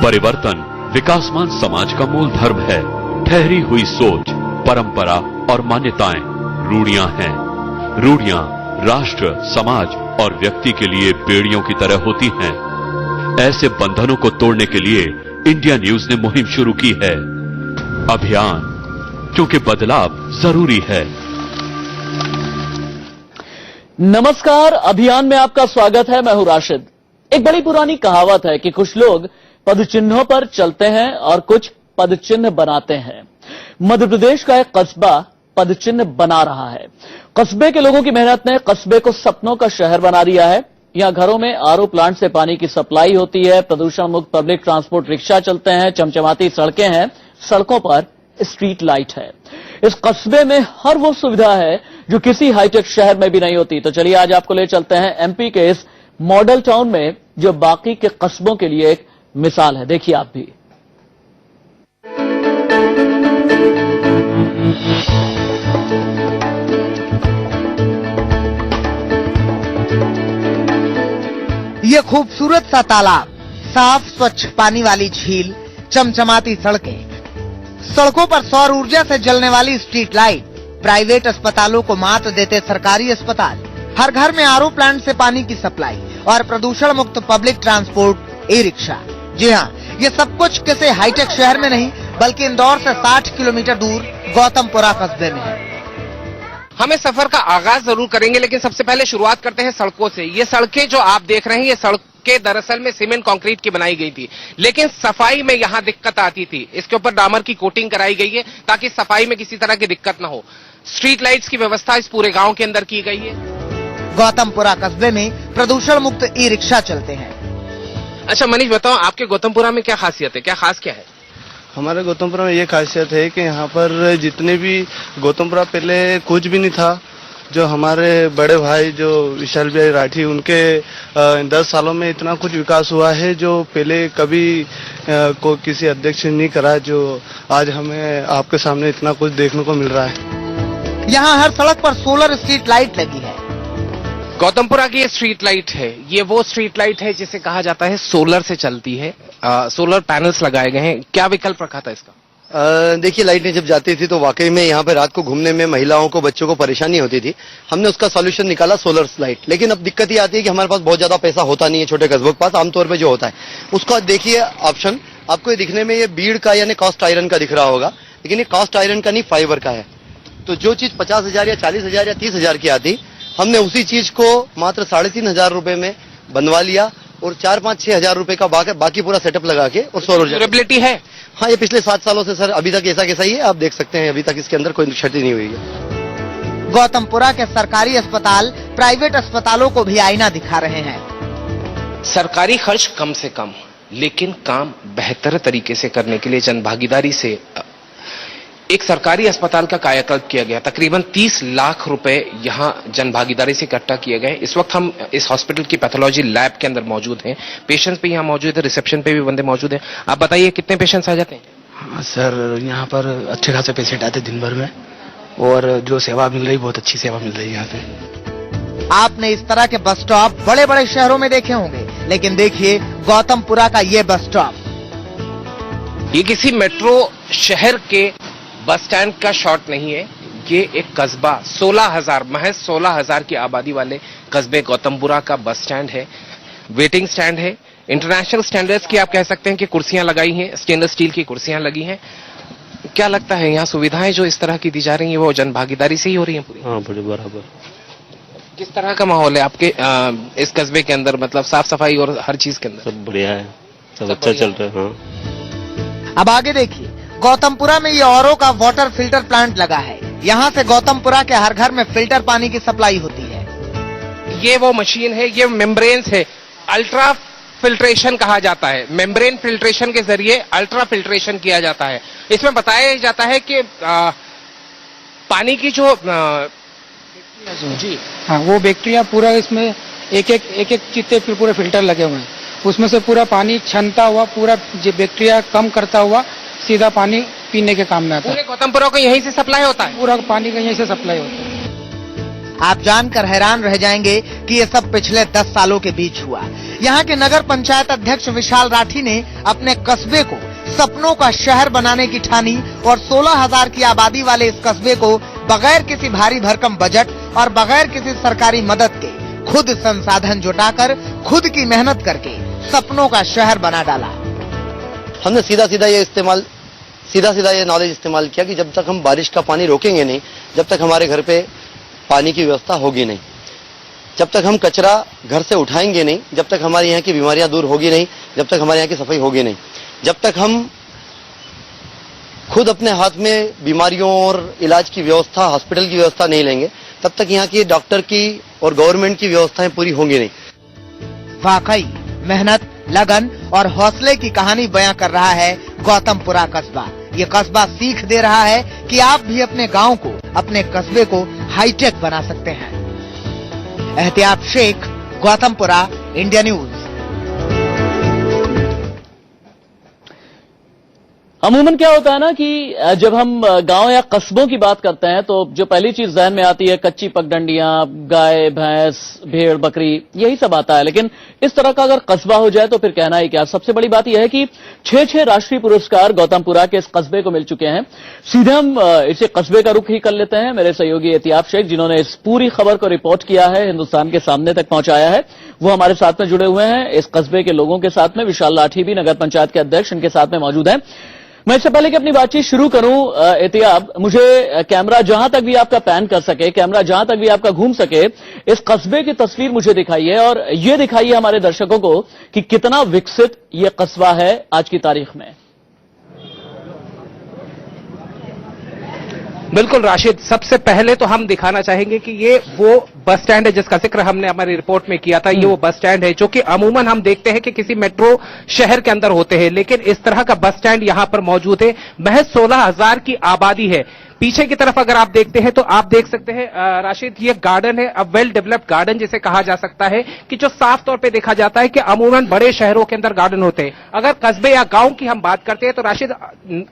परिवर्तन विकासमान समाज का मूल धर्म है। ठहरी हुई सोच, परंपरा और मान्यताएं रूढ़ियां हैं। रूढ़ियां राष्ट्र, समाज और व्यक्ति के लिए बेड़ियों की तरह होती हैं। ऐसे बंधनों को तोड़ने के लिए इंडिया न्यूज ने मुहिम शुरू की है। अभियान, क्योंकि बदलाव जरूरी है। नमस्कार, अभियान में आपका स्वागत है। मैं हूं राशिद। एक बड़ी पुरानी कहावत है कि कुछ लोग पदचिन्हों पर चलते हैं और कुछ पदचिन्ह बनाते हैं। मध्य प्रदेश का एक कस्बा पदचिन्ह बना रहा है। कस्बे के लोगों की मेहनत ने कस्बे को सपनों का शहर बना दिया है। यहां घरों में आरओ प्लांट से पानी की सप्लाई होती है, प्रदूषण मुक्त पब्लिक ट्रांसपोर्ट रिक्शा चलते हैं, चमचमाती सड़कें हैं, सड़कों पर स्ट्रीट लाइट है। इस कस्बे में हर वो सुविधा है जो किसी हाईटेक शहर में भी नहीं होती। तो चलिए आज आपको ले चलते हैं एमपी के इस मॉडल टाउन में जो बाकी के कस्बों के लिए एक मिसाल है। देखिए आप भी। ये खूबसूरत सा तालाब, साफ स्वच्छ पानी वाली झील, चमचमाती सड़कें, सड़कों पर सौर ऊर्जा से जलने वाली स्ट्रीट लाइट, प्राइवेट अस्पतालों को मात देते सरकारी अस्पताल, हर घर में आरओ प्लांट से पानी की सप्लाई और प्रदूषण मुक्त पब्लिक ट्रांसपोर्ट ई रिक्शा। जी हाँ, ये सब कुछ किसी हाईटेक शहर में नहीं बल्कि इंदौर से 60 किलोमीटर दूर गौतमपुरा कस्बे में है। हम इस सफर का आगाज जरूर करेंगे, लेकिन सबसे पहले शुरुआत करते हैं सड़कों से। ये सड़कें जो आप देख रहे हैं, ये सड़कें दरअसल में सीमेंट कंक्रीट की बनाई गई थी, लेकिन सफाई में यहां दिक्कत आती थी। इसके ऊपर डामर की कोटिंग कराई गई है ताकि सफाई में किसी तरह की दिक्कत न हो। स्ट्रीट लाइट्स की व्यवस्था इस पूरे गांव के अंदर की गई है। गौतमपुरा कस्बे में प्रदूषण मुक्त ई रिक्शा चलते हैं। अच्छा मनीष, बताओ आपके गौतमपुरा में क्या खासियत है, क्या खास क्या है? हमारे गौतमपुरा में ये खासियत है कि यहाँ पर जितने भी गौतमपुरा पहले कुछ भी नहीं था। जो हमारे बड़े भाई जो विशाल भाई राठी, उनके 10 सालों में इतना कुछ विकास हुआ है जो पहले कभी को किसी अध्यक्ष ने नहीं करा, जो आज हमें आपके सामने इतना कुछ देखने को मिल रहा है। यहाँ हर सड़क पर सोलर स्ट्रीट लाइट लगी है। गौतमपुरा की ये स्ट्रीट लाइट है, ये वो स्ट्रीट लाइट है जिसे कहा जाता है सोलर से चलती है। सोलर पैनल्स लगाए गए हैं। क्या विकल्प रखा था इसका? देखिए, लाइटें जब जाती थी तो वाकई में यहाँ पे रात को घूमने में महिलाओं को, बच्चों को परेशानी होती थी। हमने उसका सॉल्यूशन निकाला सोलर लाइट। लेकिन अब दिक्कत ये आती है कि हमारे पास बहुत ज्यादा पैसा होता नहीं है छोटे कस्बों के पास। आमतौर पर जो होता है उसका देखिए ऑप्शन, आपको ये दिखने में ये बीड़ का यानी कास्ट आयरन का दिख रहा होगा, लेकिन ये कास्ट आयरन का नहीं, फाइबर का है। तो जो चीज 50,000 या 40,000 या 30,000 की आती, हमने उसी चीज को मात्र 3,500 रुपए में बनवा लिया और 4-5-6 हजार रुपए का बाकी पूरा सेटअप लगा के और सोलर ड्यूरेबिलिटी है। हाँ, ये पिछले 7 सालों से सर अभी तक ऐसा कैसा ही है। आप देख सकते हैं अभी तक इसके अंदर कोई क्षति नहीं हुई है। गौतमपुरा के सरकारी अस्पताल प्राइवेट अस्पतालों को भी आईना दिखा रहे हैं। सरकारी खर्च कम से कम, लेकिन काम बेहतर तरीके से करने के लिए जनभागीदारी से एक सरकारी अस्पताल का कायाकल्प किया गया। तकरीबन 30 लाख रुपए यहां जनभागीदारी से इकट्ठा किए गए। इस वक्त हम इस हॉस्पिटल की पैथोलॉजी लैब के अंदर मौजूद हैं। पेशेंट्स भी यहां मौजूद है, रिसेप्शन पे भी बंदे मौजूद हैं। आप बताइए कितने पेशेंट्स आ जाते हैं? हाँ सर, यहाँ पर अच्छे खासे पेशेंट आते दिन भर में, और जो सेवा मिल रही, बहुत अच्छी सेवा मिल रही है यहाँ पे। आपने इस तरह के बस स्टॉप बड़े बड़े शहरों में देखे होंगे, लेकिन देखिए गौतमपुरा का ये बस स्टॉप। ये किसी मेट्रो शहर के बस स्टैंड का शॉट नहीं है, ये एक कस्बा 16,000 महज 16,000 की आबादी वाले कस्बे गौतमपुरा का बस स्टैंड है। वेटिंग स्टैंड है। इंटरनेशनल स्टैंडर्ड्स की आप कह सकते हैं कि कुर्सियां लगाई हैं, स्टेनलेस स्टील की कुर्सियां लगी हैं। क्या लगता है यहाँ सुविधाएं जो इस तरह की दी जा रही हैं वो जनभागीदारी से ही हो रही हैं पूरी? हाँ, बड़े बराबर। किस तरह का माहौल है आपके इस कस्बे के अंदर, मतलब साफ सफाई और हर चीज के अंदर? सब बढ़िया है, सब अच्छा चल रहा है। हाँ। अब आगे देखिए, गौतमपुरा में ये आरओ का वाटर फिल्टर प्लांट लगा है। यहाँ से गौतमपुरा के हर घर में फिल्टर पानी की सप्लाई होती है। ये वो मशीन है, ये मेम्ब्रेन्स है, अल्ट्रा फिल्ट्रेशन कहा जाता है। मेम्ब्रेन फिल्ट्रेशन के जरिए अल्ट्रा फिल्ट्रेशन किया जाता है। इसमें बताया जाता है कि पानी की जो जी हाँ, वो बैक्टीरिया पूरा इसमें एक चित्ते फिर पूरे फिल्टर लगे हुए हैं, उसमें से पूरा पानी छनता हुआ, पूरा जो बैक्टीरिया कम करता हुआ सीधा पानी पीने के काम में आता है। पूरे गौतमपुरा को यहीं से सप्लाई होता है? पूरा पानी का यहीं से सप्लाई होता है। आप जानकर हैरान रह जाएंगे कि ये सब पिछले 10 सालों के बीच हुआ। यहाँ के नगर पंचायत अध्यक्ष विशाल राठी ने अपने कस्बे को सपनों का शहर बनाने की ठानी और 16,000 की आबादी वाले इस कस्बे को बगैर किसी भारी भरकम बजट और बगैर किसी सरकारी मदद के खुद संसाधन जुटाकर खुद की मेहनत करके सपनों का शहर बना डाला। हमने सीधा सीधा ये नॉलेज इस्तेमाल किया कि जब तक हम बारिश का पानी रोकेंगे नहीं, जब तक हमारे घर पे पानी की व्यवस्था होगी नहीं, जब तक हम कचरा घर से उठाएंगे नहीं, जब तक हमारे यहाँ की बीमारियां दूर होगी नहीं, जब तक हमारे यहाँ की सफाई होगी नहीं, जब तक हम खुद अपने हाथ में बीमारियों और इलाज की व्यवस्था, हॉस्पिटल की व्यवस्था नहीं लेंगे, तब तक यहाँ की डॉक्टर की और गवर्नमेंट की व्यवस्थाएं पूरी होंगी नहीं। वाकई मेहनत, लगन और हौसले की कहानी बयां कर रहा है गौतमपुरा कस्बा। ये कस्बा सीख दे रहा है कि आप भी अपने गांव को, अपने कस्बे को हाईटेक बना सकते हैं। एहतियाब शेख, गौतमपुरा, इंडिया न्यूज। अमूमन क्या होता है ना कि जब हम गांव या कस्बों की बात करते हैं तो जो पहली चीज जहन में आती है कच्ची पगडंडियां, गाय, भैंस, भेड़, बकरी, यही सब आता है। लेकिन इस तरह का अगर कस्बा हो जाए तो फिर कहना ही क्या। सबसे बड़ी बात यह है कि 6 राष्ट्रीय पुरस्कार गौतमपुरा के इस कस्बे को मिल चुके हैं। सीधे हम इसे कस्बे का रुख ही कर लेते हैं। मेरे सहयोगी एहतियाब शेख, जिन्होंने इस पूरी खबर को रिपोर्ट किया है, हिंदुस्तान के सामने तक पहुंचाया है, वो हमारे साथ में जुड़े हुए हैं इस कस्बे के लोगों के साथ में। विशाल राठी भी नगर पंचायत के अध्यक्ष इनके साथ में मौजूद हैं। मैं इससे पहले कि अपनी बातचीत शुरू करूं, एहतियाब, मुझे कैमरा जहां तक भी आपका पैन कर सके, कैमरा जहां तक भी आपका घूम सके, इस कस्बे की तस्वीर मुझे दिखाइए और ये दिखाइए हमारे दर्शकों को कि कितना विकसित ये कस्बा है आज की तारीख में। बिल्कुल राशिद, सबसे पहले तो हम दिखाना चाहेंगे कि ये वो बस स्टैंड है जिसका जिक्र हमने हमारी रिपोर्ट में किया था। ये वो बस स्टैंड है जो कि अमूमन हम देखते हैं कि किसी मेट्रो शहर के अंदर होते हैं, लेकिन इस तरह का बस स्टैंड यहां पर मौजूद है। महज 16,000 की आबादी है। पीछे की तरफ अगर आप देखते हैं तो आप देख सकते हैं राशिद, ये गार्डन है, अब वेल डेवलप्ड गार्डन जिसे कहा जा सकता है, कि जो साफ तौर पे देखा जाता है कि अमूमन बड़े शहरों के अंदर गार्डन होते हैं। अगर कस्बे या गांव की हम बात करते हैं तो राशिद,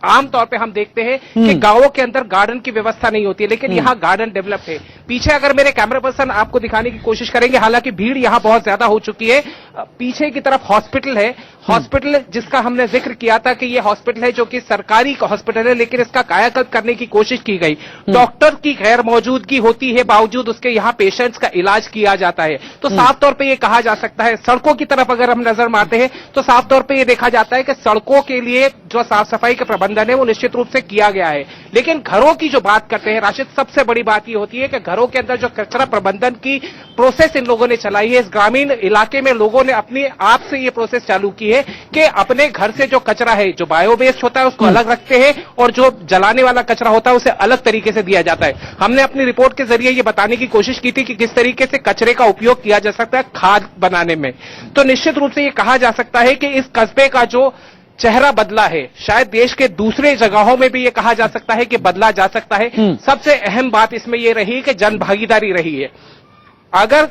आमतौर पे हम देखते हैं कि गांवों के अंदर गार्डन की व्यवस्था नहीं होती है, लेकिन यहाँ गार्डन डेवलप्ड है। पीछे अगर मेरे कैमरा पर्सन आपको दिखाने की कोशिश करेंगे, हालांकि भीड़ यहाँ बहुत ज्यादा हो चुकी है। पीछे की तरफ हॉस्पिटल है, हॉस्पिटल जिसका हमने जिक्र किया था कि ये हॉस्पिटल है जो कि सरकारी हॉस्पिटल है, लेकिन इसका कायाकल्प करने की कोशिश की गई। डॉक्टर की गैर मौजूदगी होती है, बावजूद उसके यहाँ पेशेंट्स का इलाज किया जाता है। तो साफ तौर पे ये कहा जा सकता है। सड़कों की तरफ अगर हम नजर मारते हैं तो साफ तौर पे ये देखा जाता है कि सड़कों के लिए जो साफ सफाई का प्रबंधन है वो निश्चित रूप से किया गया है। लेकिन घरों की जो बात करते हैं राशिद, सबसे बड़ी बात ये होती है कि घरों के अंदर जो कचरा प्रबंधन की प्रोसेस इन लोगों ने चलाई है, इस ग्रामीण इलाके में लोगों ने अपने आप से ये प्रोसेस चालू की है कि अपने घर से जो कचरा है, जो बायोवेस्ट होता है, उसको अलग रखते हैं और जो जलाने वाला कचरा होता है उसे अलग तरीके से दिया जाता है। हमने अपनी रिपोर्ट के जरिए ये बताने की कोशिश की थी कि किस तरीके से कचरे का उपयोग किया जा सकता है खाद बनाने में। तो निश्चित रूप से ये कहा जा सकता है कि इस कस्बे का जो चेहरा बदला है, शायद देश के दूसरे जगहों में भी ये कहा जा सकता है कि बदला जा सकता है। सबसे अहम बात इसमें यह रही कि जन भागीदारी रही है। अगर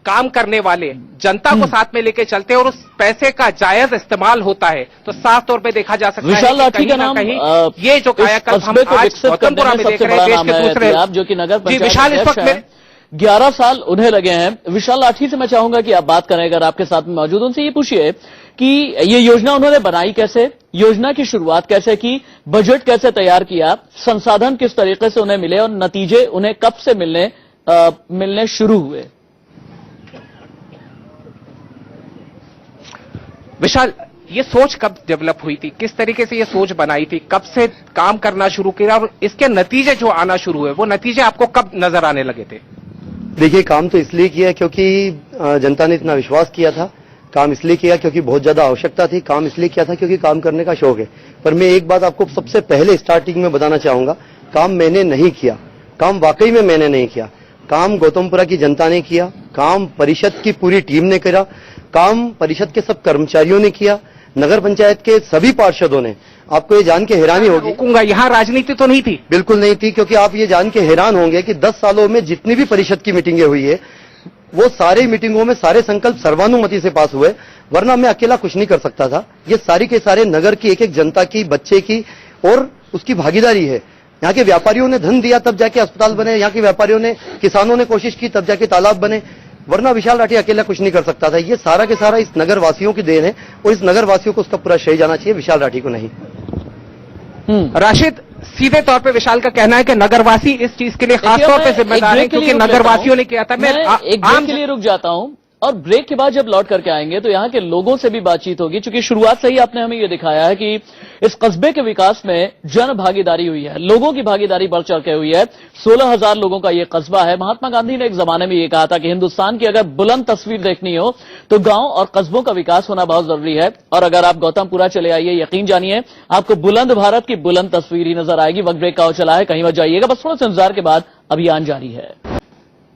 काम करने वाले जनता को साथ में लेके चलते हैं और उस पैसे का जायज इस्तेमाल होता है तो साफ तौर पे देखा जा सकता विशाल है कि कहीं ना कहीं ये जो कायाकल्प हम आज गौतमपुरा में देख रहे हैं, देश के दूसरे जो कि नगर पंचायत विशाल इस वक्त में 11 साल उन्हें लगे हैं। विशाल राठी से मैं चाहूंगा कि आप बात करें, अगर आपके साथ में मौजूद, उनसे ये पूछिए कि ये योजना उन्होंने बनाई कैसे, योजना की शुरुआत कैसे की, बजट कैसे तैयार किया, संसाधन किस तरीके से उन्हें मिले और नतीजे उन्हें कब से मिलने शुरू हुए। विशाल, ये सोच कब डेवलप हुई थी, किस तरीके से ये सोच बनाई थी, कब से काम करना शुरू किया और इसके नतीजे जो आना शुरू हुए वो नतीजे आपको कब नजर आने लगे थे? देखिए, काम तो इसलिए किया क्योंकि जनता ने इतना विश्वास किया था, काम इसलिए किया क्योंकि बहुत ज्यादा आवश्यकता थी, काम इसलिए किया था क्योंकि काम करने का शौक है। पर मैं एक बात आपको सबसे पहले स्टार्टिंग में बताना चाहूंगा, काम मैंने नहीं किया, काम वाकई में मैंने नहीं किया, काम गौतमपुरा की जनता ने किया, काम परिषद की पूरी टीम ने करा, काम परिषद के सब कर्मचारियों ने किया, नगर पंचायत के सभी पार्षदों ने। आपको ये जान के हैरानी होगी, रोकूंगा, यहाँ राजनीति तो नहीं थी? बिल्कुल नहीं थी, क्योंकि आप ये जान के हैरान होंगे कि 10 सालों में जितनी भी परिषद की मीटिंगें हुई है वो सारे मीटिंगों में सारे संकल्प सर्वानुमति से पास हुए, वरना मैं अकेला कुछ नहीं कर सकता था। ये सारी के सारे नगर की एक एक जनता की, बच्चे की और उसकी भागीदारी है। यहाँ के व्यापारियों ने धन दिया तब जाके अस्पताल बने, यहाँ के व्यापारियों ने, किसानों ने कोशिश की तब जाके तालाब बने, वरना विशाल राठी अकेला कुछ नहीं कर सकता था। ये सारा के सारा इस नगर वासियों की देन है और इस नगर वासियों को उसका पूरा श्रेय जाना चाहिए, विशाल राठी को नहीं। राशिद, सीधे तौर पे विशाल का कहना है कि नगरवासी इस चीज के लिए खासतौर पे जिम्मेदार है, क्योंकि नगरवासियों ने किया था। मैं एक ब्रेक के लिए रुक जाता हूं और ब्रेक के बाद जब लौट करके आएंगे तो यहाँ के लोगों से भी बातचीत होगी, क्योंकि शुरुआत से ही आपने हमें ये दिखाया है कि इस कस्बे के विकास में जन भागीदारी हुई है, लोगों की भागीदारी बढ़ चढ़ के हुई है। 16,000 लोगों का ये कस्बा है। महात्मा गांधी ने एक जमाने में ये कहा था कि हिंदुस्तान की अगर बुलंद तस्वीर देखनी हो तो गांव और कस्बों का विकास होना बहुत जरूरी है। और अगर आप गौतमपुरा चले आइए, यकीन जानिए आपको बुलंद भारत की बुलंद तस्वीर ही नजर आएगी। वक्त ब्रेक का चला है, कहीं मत जाइएगा, बस थोड़ा सा इंतजार के बाद अभियान जारी है।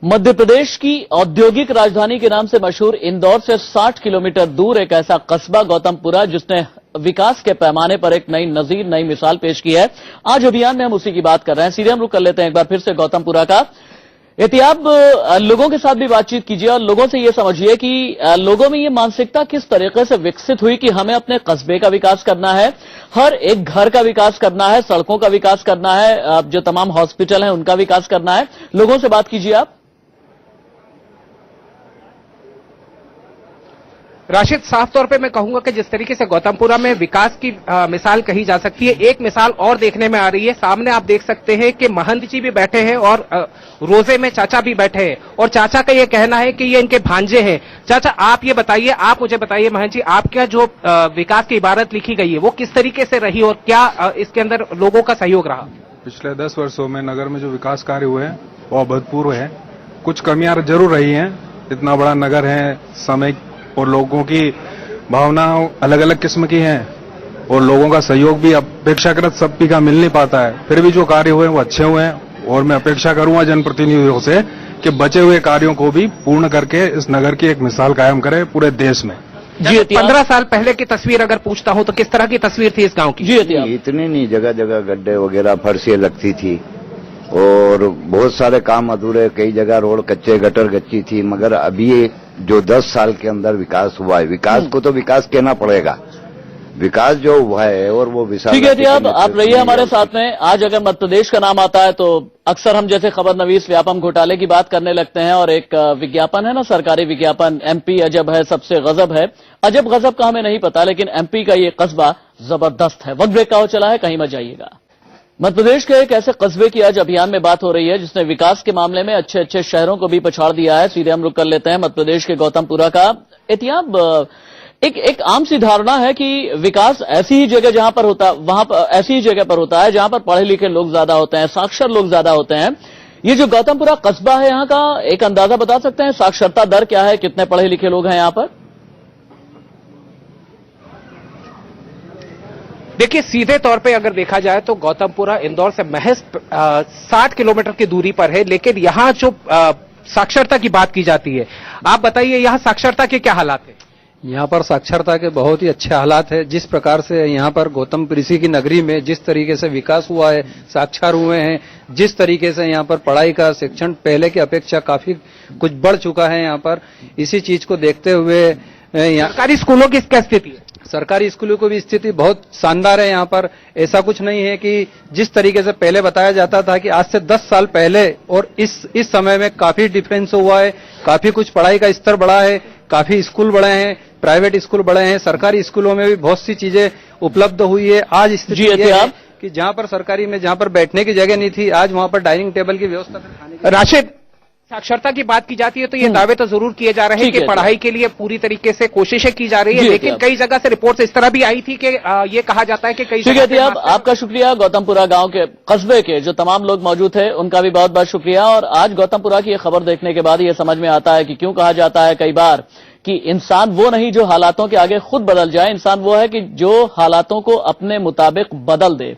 मध्य प्रदेश की औद्योगिक राजधानी के नाम से मशहूर इंदौर से 60 किलोमीटर दूर एक ऐसा कस्बा गौतमपुरा जिसने विकास के पैमाने पर एक नई नजीर, नई मिसाल पेश की है। आज अभियान में हम उसी की बात कर रहे हैं। सीधे हम रुक कर लेते हैं एक बार फिर से गौतमपुरा का। एहतियाब लोगों के साथ भी बातचीत कीजिए और लोगों से ये समझिए कि लोगों में ये मानसिकता किस तरीके से विकसित हुई कि हमें अपने कस्बे का विकास करना है, हर एक घर का विकास करना है, सड़कों का विकास करना है, जो तमाम हॉस्पिटल हैं उनका विकास करना है। लोगों से बात कीजिए आप। राशिद, साफ तौर पे मैं कहूंगा कि जिस तरीके से गौतमपुरा में विकास की मिसाल कही जा सकती है, एक मिसाल और देखने में आ रही है। सामने आप देख सकते हैं कि महंत जी भी बैठे हैं और रोजे में चाचा भी बैठे हैं और चाचा का ये कहना है कि ये इनके भांजे हैं। चाचा, आप ये बताइए, आप मुझे बताइए महंत जी, आपका जो विकास की इबारत लिखी गई है वो किस तरीके से रही और क्या इसके अंदर लोगों का सहयोग रहा? पिछले 10 वर्षों में नगर में जो विकास कार्य हुए हैं वो अभूतपूर्व है। कुछ कमियां जरूर रही हैं, इतना बड़ा नगर है, समय और लोगों की भावना अलग अलग किस्म की हैं और लोगों का सहयोग भी अपेक्षाकृत सबकी का मिल नहीं पाता है। फिर भी जो कार्य हुए वो अच्छे हुए हैं और मैं अपेक्षा करूंगा जनप्रतिनिधियों से कि बचे हुए कार्यों को भी पूर्ण करके इस नगर की एक मिसाल कायम करें पूरे देश में। जी, 15 साल पहले की तस्वीर अगर पूछता हूं तो किस तरह की तस्वीर थी इस गांव की? जी, इतनी नहीं, जगह जगह गड्ढे वगैरह फर्शें लगती थी और बहुत सारे काम अधूरे, कई जगह रोड कच्चे, गटर कच्ची थी। मगर अभी जो 10 साल के अंदर विकास हुआ है, विकास को तो विकास कहना पड़ेगा, विकास जो हुआ है और वो विशाल। ठीक है, आप रहिए हमारे साथ में। आज अगर मध्य प्रदेश का नाम आता है तो अक्सर हम जैसे खबरनवीस व्यापम घोटाले की बात करने लगते हैं और एक विज्ञापन है ना, सरकारी विज्ञापन, एमपी अजब है सबसे गजब है। अजब गजब का हमें नहीं पता, लेकिन एमपी का ये कस्बा जबरदस्त है। वक्त ब्रेक का चला है, कहीं मत जाइएगा। मध्य प्रदेश के एक ऐसे कस्बे की आज अभियान में बात हो रही है जिसने विकास के मामले में अच्छे अच्छे शहरों को भी पछाड़ दिया है। सीधे हम रुक कर लेते हैं मध्य प्रदेश के गौतमपुरा का। एहतियाब, एक आम सी धारणा है कि विकास ऐसी ही जगह जहां पर होता, वहां पर ऐसी ही जगह पर होता है जहां पर पढ़े लिखे लोग ज्यादा होते हैं, साक्षर लोग ज्यादा होते हैं। ये जो गौतमपुरा कस्बा है, यहाँ का एक अंदाजा बता सकते हैं साक्षरता दर क्या है, कितने पढ़े लिखे लोग हैं यहाँ पर? देखिए, सीधे तौर पे अगर देखा जाए तो गौतमपुरा इंदौर से महज 60 किलोमीटर की दूरी पर है, लेकिन यहाँ जो साक्षरता की बात की जाती है, आप बताइए यहाँ साक्षरता के क्या हालात है? यहाँ पर साक्षरता के बहुत ही अच्छे हालात है। जिस प्रकार से यहाँ पर गौतम ऋषि की नगरी में जिस तरीके से विकास हुआ है, साक्षर हुए हैं, जिस तरीके से यहाँ पर पढ़ाई का शिक्षण पहले की अपेक्षा काफी कुछ बढ़ चुका है यहाँ पर। इसी चीज को देखते हुए सरकारी स्कूलों की क्या स्थिति है? सरकारी स्कूलों की भी स्थिति बहुत शानदार है यहाँ पर। ऐसा कुछ नहीं है कि जिस तरीके से पहले बताया जाता था कि आज से 10 साल पहले और इस समय में काफी डिफरेंस हुआ है, काफी कुछ पढ़ाई का स्तर बढ़ा है, काफी स्कूल बढ़े हैं, प्राइवेट स्कूल बढ़े हैं, सरकारी स्कूलों में भी बहुत सी चीजें उपलब्ध हुई है। आज स्थिति ये है कि जहाँ पर सरकारी में जहाँ पर बैठने की जगह नहीं थी, आज वहाँ पर डाइनिंग टेबल की व्यवस्था खाने की। राशिद, साक्षरता की बात की जाती है तो ये दावे तो जरूर किए जा रहे हैं कि पढ़ाई के लिए पूरी तरीके से कोशिशें की जा रही है, लेकिन कई जगह से रिपोर्ट्स इस तरह भी आई थी कि ये कहा जाता है कि कई जगह। आपका शुक्रिया। गौतमपुरा गांव के कस्बे के जो तमाम लोग मौजूद थे उनका भी बहुत बहुत शुक्रिया। और आज गौतमपुरा की ये खबर देखने के बाद ये समझ में आता है कि क्यों कहा जाता है कई बार कि इंसान वो नहीं जो हालातों के आगे खुद बदल जाए, इंसान वो है कि जो हालातों को अपने मुताबिक बदल दे।